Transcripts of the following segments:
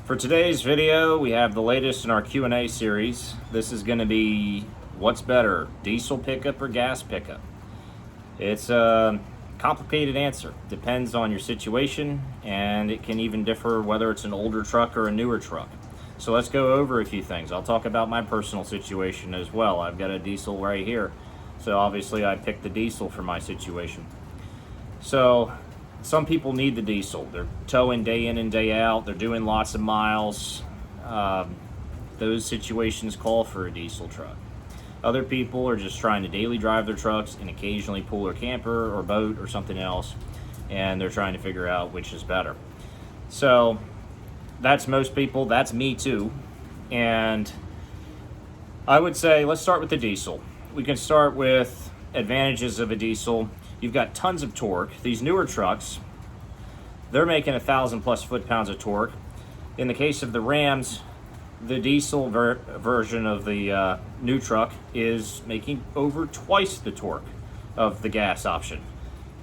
For today's video, we have the latest in our Q&A series. This is going to be what's better, diesel pickup or gas pickup? It's a complicated answer. Depends on your situation, and it can even differ whether it's an older truck or a newer truck. So let's go over a few things. I'll talk about my personal situation as well. I've got a diesel right here. So obviously I picked the diesel for my situation. So some people need the diesel. They're towing day in and day out. They're doing lots of miles. Those situations call for a diesel truck. Other people are just trying to daily drive their trucks and occasionally pull their camper or boat or something else, and they're trying to figure out which is better. So that's most people. That's me too. And I would say let's start with the diesel. We can start with advantages of a diesel. You've got tons of torque. These newer trucks, they're making 1,000 plus foot-pounds of torque. In the case of the Rams, the diesel version of the new truck is making over twice the torque of the gas option.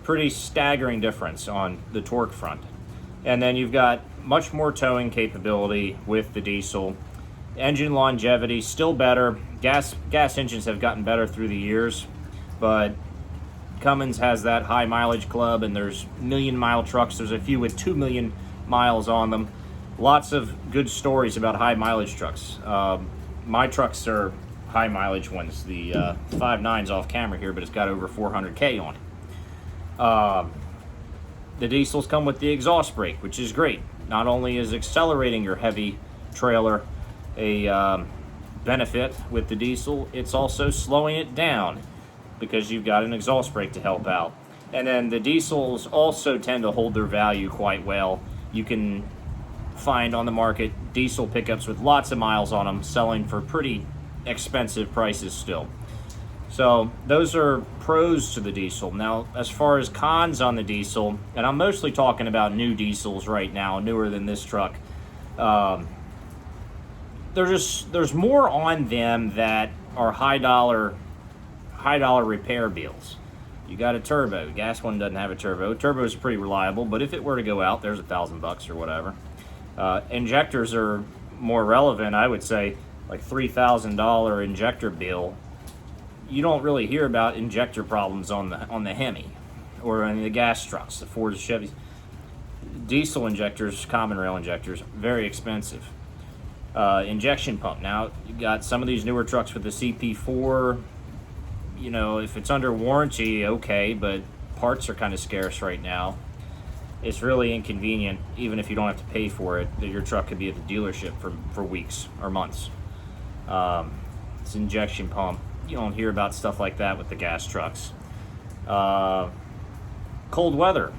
Pretty staggering difference on the torque front. And then you've got much more towing capability with the diesel. Engine longevity, still better. Gas engines have gotten better through the years, but Cummins has that high mileage club, and there's million-mile trucks. There's a few with 2 million miles on them. Lots of good stories about high mileage trucks. My trucks are high mileage ones. The 5.9's off camera here, but it's got over 400K on it. The diesels come with the exhaust brake, which is great. Not only is accelerating your heavy trailer a benefit with the diesel, it's also slowing it down, because you've got an exhaust brake to help out. And then the diesels also tend to hold their value quite well. You can find on the market diesel pickups with lots of miles on them selling for pretty expensive prices still. So those are pros to the diesel. Now, as far as cons on the diesel, and I'm mostly talking about new diesels right now, newer than this truck, there's more on them that are high dollar repair bills. You got a turbo. Gas one doesn't have a turbo. Turbo is pretty reliable, but if it were to go out, there's $1,000 or whatever. Injectors are more relevant. I would say like $3,000 injector bill. You don't really hear about injector problems on the Hemi or on the gas trucks, the Fords, Chevys. Diesel injectors, common rail injectors, very expensive. Injection pump. Now you got some of these newer trucks with the CP4. You know, if it's under warranty, okay, but parts are kind of scarce right now. It's really inconvenient, even if you don't have to pay for it, that your truck could be at the dealership for weeks or months. It's injection pump. You don't hear about stuff like that with the gas trucks. Cold weather.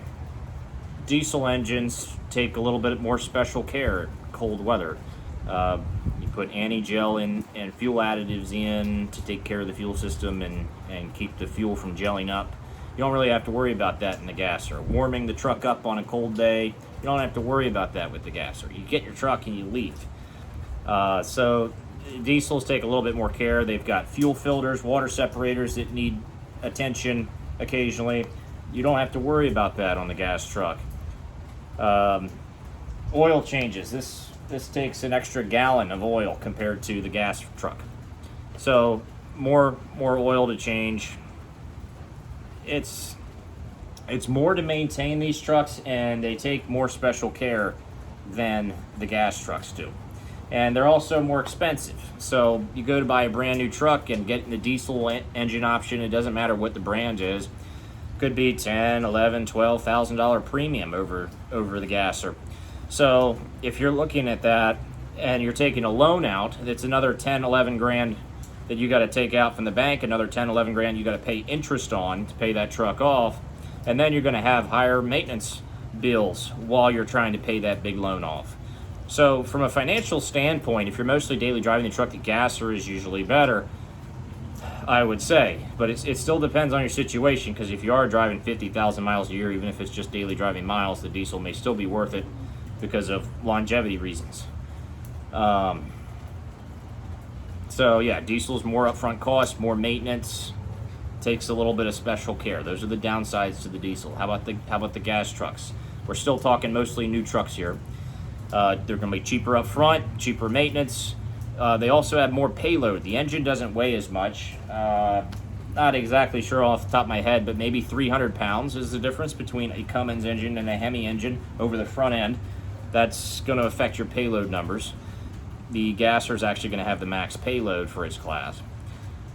Diesel engines take a little bit more special care at cold weather. You put anti-gel in and fuel additives in to take care of the fuel system and keep the fuel from gelling up. You don't really have to worry about that in the gasser. Warming the truck up on a cold day, you don't have to worry about that with the gasser. You get your truck and you leave. So diesels take a little bit more care. They've got fuel filters, water separators that need attention occasionally. You don't have to worry about that on the gas truck. Oil changes. This takes an extra gallon of oil compared to the gas truck. So more oil to change. It's more to maintain these trucks, and they take more special care than the gas trucks do. And they're also more expensive. So you go to buy a brand new truck and get the diesel engine option, it doesn't matter what the brand is. Could be $10,000, $11,000, $12,000 premium over the gasser. So if you're looking at that and you're taking a loan out, it's another 10, 11 grand that you got to take out from the bank, another 10, 11 grand you got to pay interest on to pay that truck off, and then you're going to have higher maintenance bills while you're trying to pay that big loan off. So from a financial standpoint, if you're mostly daily driving the truck, the gasser is usually better, I would say. But it still depends on your situation, because if you are driving 50,000 miles a year, even if it's just daily driving miles, the diesel may still be worth it because of longevity reasons. So yeah, diesel's more upfront cost, more maintenance, takes a little bit of special care. Those are the downsides to the diesel. How about the gas trucks? We're still talking mostly new trucks here. They're going to be cheaper up front, cheaper maintenance. They also have more payload. The engine doesn't weigh as much. Not exactly sure off the top of my head, but maybe 300 pounds is the difference between a Cummins engine and a Hemi engine over the front end. That's going to affect your payload numbers. The Gasser is actually going to have the max payload for its class.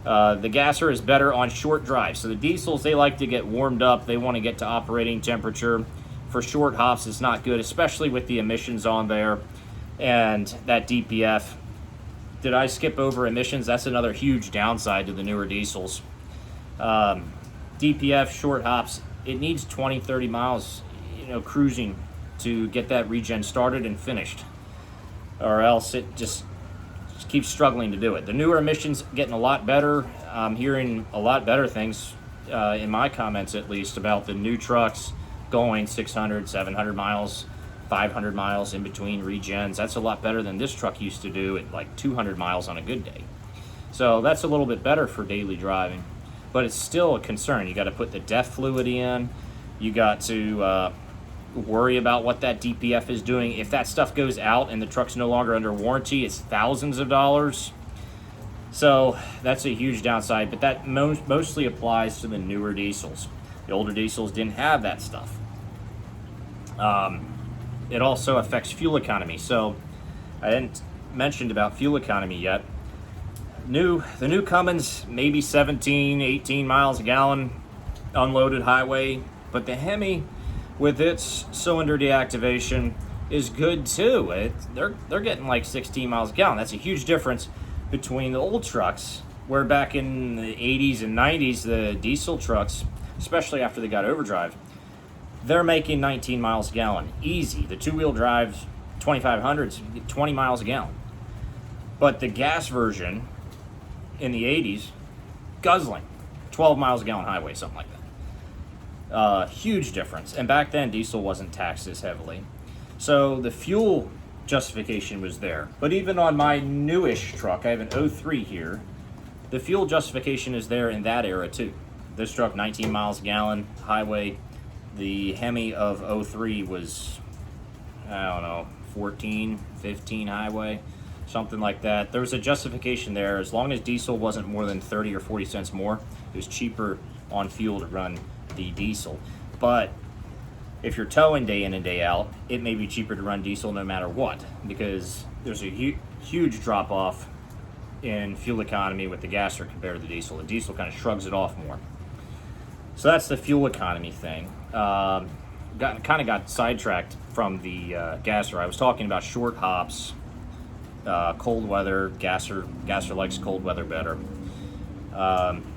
The Gasser is better on short drives. So the diesels, they like to get warmed up. They want to get to operating temperature. For short hops, it's not good, especially with the emissions on there and that DPF. Did I skip over emissions? That's another huge downside to the newer diesels. DPF, short hops, it needs 20, 30 miles, cruising to get that regen started and finished, or else it just keeps struggling to do it. The newer emissions getting a lot better. I'm hearing a lot better things, in my comments at least, about the new trucks going 600, 700 miles, 500 miles in between regens. That's a lot better than this truck used to do at like 200 miles on a good day. So that's a little bit better for daily driving, but it's still a concern. You got to put the DEF fluid in. You got to worry about what that DPF is doing. If that stuff goes out and the truck's no longer under warranty, it's thousands of dollars. So that's a huge downside, but that mostly applies to the newer diesels. The older diesels didn't have that stuff. It also affects fuel economy. So I didn't mention about fuel economy yet. The new Cummins, maybe 17, 18 miles a gallon unloaded highway, but the Hemi with its cylinder deactivation is good too. They're getting like 16 miles a gallon. That's a huge difference between the old trucks, where back in the 80s and 90s, the diesel trucks, especially after they got overdrive, they're making 19 miles a gallon. Easy. The two-wheel drives, 2500s, 20 miles a gallon. But the gas version in the 80s, guzzling, 12 miles a gallon highway, something like that. Huge difference. And back then, diesel wasn't taxed as heavily. So the fuel justification was there. But even on my newish truck, I have an 03 here, the fuel justification is there in that era too. This truck, 19 miles a gallon highway. The Hemi of 03 was, 14, 15 highway, something like that. There was a justification there. As long as diesel wasn't more than 30 or 40 cents more, it was cheaper on fuel to run the diesel. But if you're towing day in and day out, it may be cheaper to run diesel no matter what, because there's a huge drop off in fuel economy with the Gasser compared to the diesel. The diesel kind of shrugs it off more. So that's the fuel economy thing. Got sidetracked from the Gasser. I was talking about short hops, cold weather. Gasser likes cold weather better.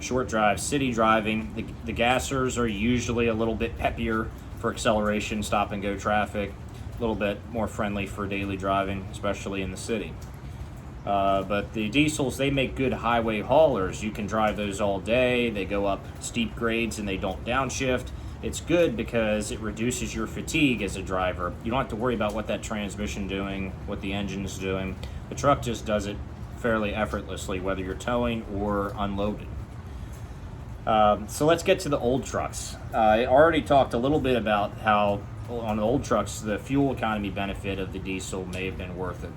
Short drive, city driving. The Gassers are usually a little bit peppier for acceleration, stop and go traffic. A little bit more friendly for daily driving, especially in the city. But the diesels, they make good highway haulers. You can drive those all day. They go up steep grades and they don't downshift. It's good because it reduces your fatigue as a driver. You don't have to worry about what that transmission doing, what the engine's doing. The truck just does it fairly effortlessly, whether you're towing or unloaded. So let's get to the old trucks. I already talked a little bit about how on the old trucks, the fuel economy benefit of the diesel may have been worth it.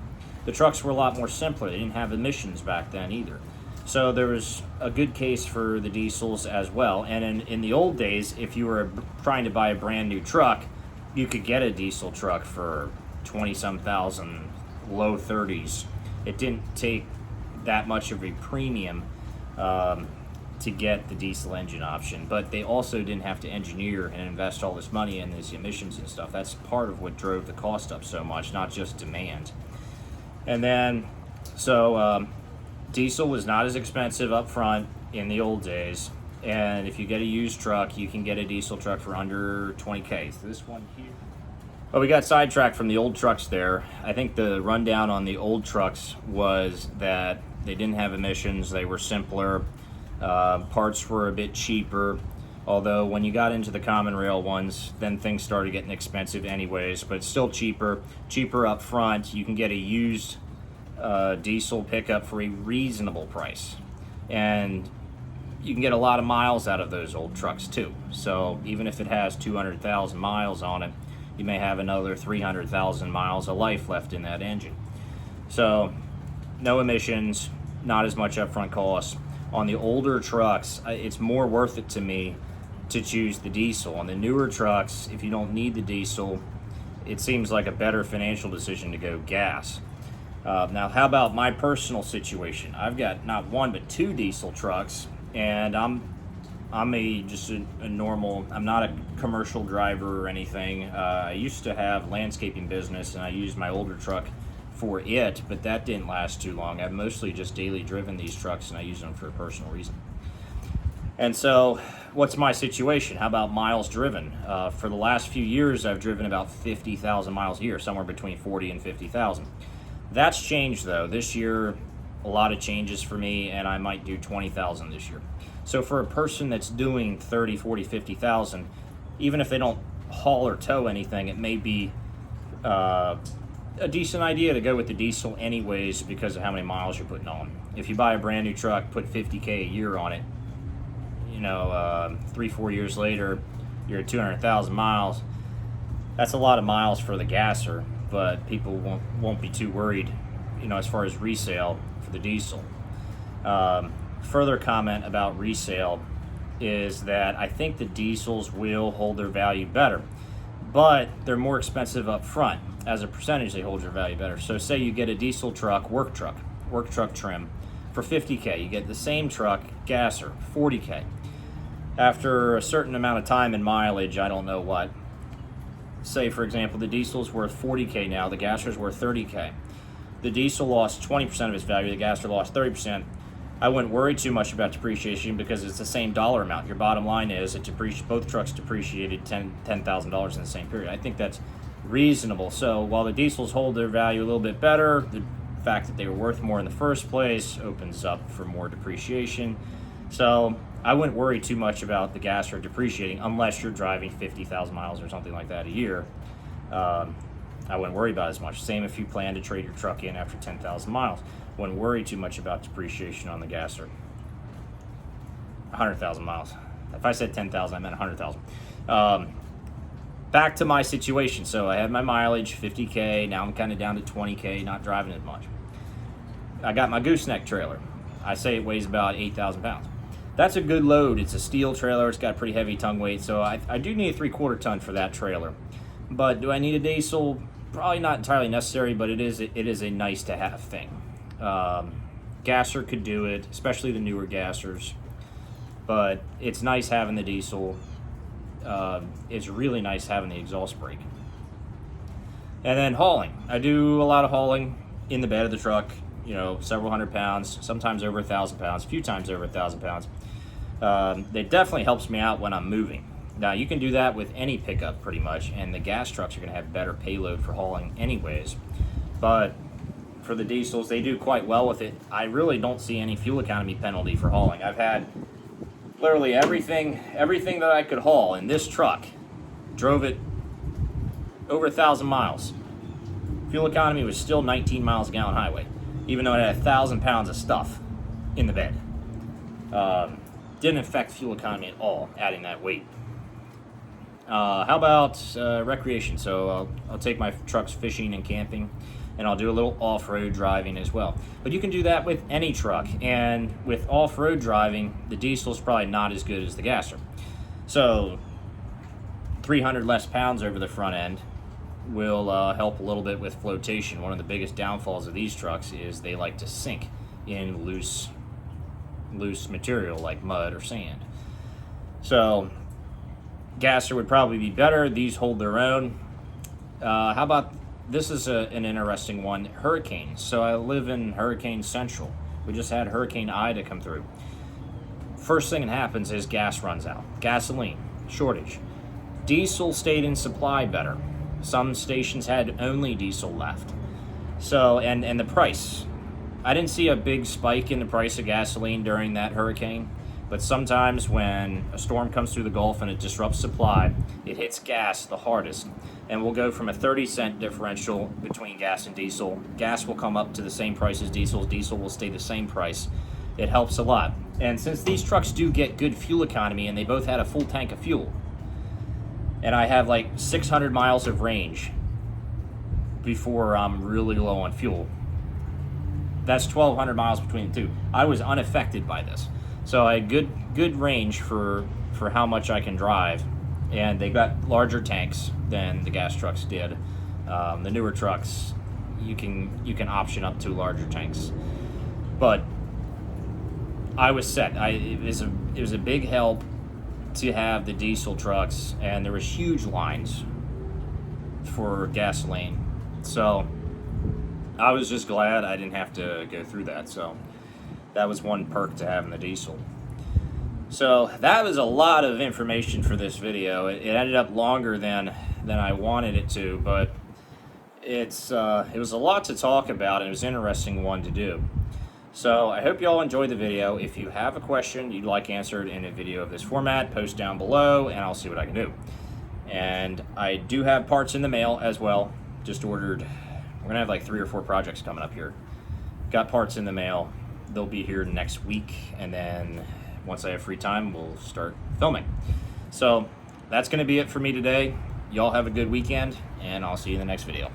The trucks were a lot more simpler. They didn't have emissions back then either. So there was a good case for the diesels as well. And in the old days, if you were trying to buy a brand new truck, you could get a diesel truck for 20-some thousand, low 30s. It didn't take that much of a premium to get the diesel engine option, but they also didn't have to engineer and invest all this money in these emissions and stuff. That's part of what drove the cost up so much, not just demand. And then, so diesel was not as expensive up front in the old days, and if you get a used truck, you can get a diesel truck for under 20K. So this one here. Well, we got sidetracked from the old trucks there. I think the rundown on the old trucks was that they didn't have emissions, they were simpler, parts were a bit cheaper, although when you got into the common rail ones, then things started getting expensive anyways, but it's still cheaper up front. You can get a used diesel pickup for a reasonable price, and you can get a lot of miles out of those old trucks too. So even if it has 200,000 miles on it, you may have another 300,000 miles of life left in that engine. So no emissions, not as much upfront cost. On the older trucks, it's more worth it to me to choose the diesel. On the newer trucks, if you don't need the diesel, it seems like a better financial decision to go gas. Now, how about my personal situation? I've got not one but two diesel trucks, and I'm just a normal. I'm not a commercial driver or anything. I used to have landscaping business, and I used my older truck for it, but that didn't last too long. I've mostly just daily driven these trucks, and I use them for a personal reason. And so, what's my situation? How about miles driven? For the last few years, I've driven about 50,000 miles a year, somewhere between 40 and 50,000. That's changed though. This year, a lot of changes for me, and I might do 20,000 this year. So for a person that's doing 30, 40, 50,000, even if they don't haul or tow anything, it may be a decent idea to go with the diesel anyways because of how many miles you're putting on. If you buy a brand new truck, put 50K a year on it, 3-4 years later, you're at 200,000 miles. That's a lot of miles for the gasser, but people won't be too worried, as far as resale for the diesel. Further comment about resale is that I think the diesels will hold their value better, but they're more expensive up front. As a percentage, they hold their value better. So say you get a diesel truck, work truck trim for 50K. You get the same truck, gasser, 40K. After a certain amount of time and mileage, I don't know what, say for example, the diesel's worth 40K now, the gasser's worth 30K. The diesel lost 20% of its value, the gasser lost 30%. I wouldn't worry too much about depreciation because it's the same dollar amount. Your bottom line is both trucks depreciated $10,000 in the same period. I think that's reasonable. So while the diesels hold their value a little bit better, the fact that they were worth more in the first place opens up for more depreciation. So I wouldn't worry too much about the gasser depreciating unless you're driving 50,000 miles or something like that a year. I wouldn't worry about it as much. Same if you plan to trade your truck in after 10,000 miles. Wouldn't worry too much about depreciation on the gasser. 100,000 miles. If I said 10,000, I meant 100,000. Back to my situation. So I had my mileage, 50K. Now I'm kind of down to 20K, not driving as much. I got my gooseneck trailer. I say it weighs about 8,000 pounds. That's a good load. It's a steel trailer. It's got a pretty heavy tongue weight. So I do need a 3/4 ton for that trailer. But do I need a diesel? Probably not entirely necessary, but it is a nice to have thing. Gasser could do it, especially the newer gassers. But it's nice having the diesel. It's really nice having the exhaust brake. And then hauling. I do a lot of hauling in the bed of the truck, several hundred pounds, sometimes over 1,000 pounds, a few times over 1,000 pounds. It definitely helps me out when I'm moving. Now, you can do that with any pickup pretty much, and the gas trucks are going to have better payload for hauling anyways. But for the diesels, they do quite well with it. I really don't see any fuel economy penalty for hauling. I've had literally everything that I could haul in this truck, drove it over 1,000 miles. Fuel economy was still 19 miles a gallon highway, even though it had 1,000 pounds of stuff in the bed. Didn't affect fuel economy at all, adding that weight. How about recreation? So I'll take my trucks fishing and camping, and I'll do a little off-road driving as well. But you can do that with any truck, and with off-road driving, the diesel's probably not as good as the gasser. So 300 less pounds over the front end will help a little bit with flotation. One of the biggest downfalls of these trucks is they like to sink in loose material like mud or sand. So gasser would probably be better. These hold their own. How about this is an interesting one, hurricanes. So I live in Hurricane Central. We just had Hurricane Ida come through. First thing that happens is gas runs out. Gasoline, shortage. Diesel stayed in supply better. Some stations had only diesel left. So, and the price. I didn't see a big spike in the price of gasoline during that hurricane, but sometimes when a storm comes through the Gulf and it disrupts supply, it hits gas the hardest. And we'll go from a 30-cent differential between gas and diesel. Gas will come up to the same price as diesel. Diesel will stay the same price. It helps a lot. And since these trucks do get good fuel economy and they both had a full tank of fuel, and I have like 600 miles of range before I'm really low on fuel. That's 1,200 miles between the two. I was unaffected by this, so I had good range for how much I can drive, and they got larger tanks than the gas trucks did. The newer trucks, you can option up to larger tanks, but I was set. It was a big help to have the diesel trucks, and there was huge lines for gasoline. So I was just glad I didn't have to go through that. So that was one perk to having the diesel. So that was a lot of information for this video. It ended up longer than I wanted it to, but it was a lot to talk about, and it was an interesting one to do. So I hope you all enjoyed the video. If you have a question you'd like answered in a video of this format, post down below and I'll see what I can do. And I do have parts in the mail as well. Just ordered. We're gonna have like 3 or 4 projects coming up here. Got parts in the mail. They'll be here next week, and then once I have free time, we'll start filming. So that's gonna be it for me today. Y'all have a good weekend, and I'll see you in the next video.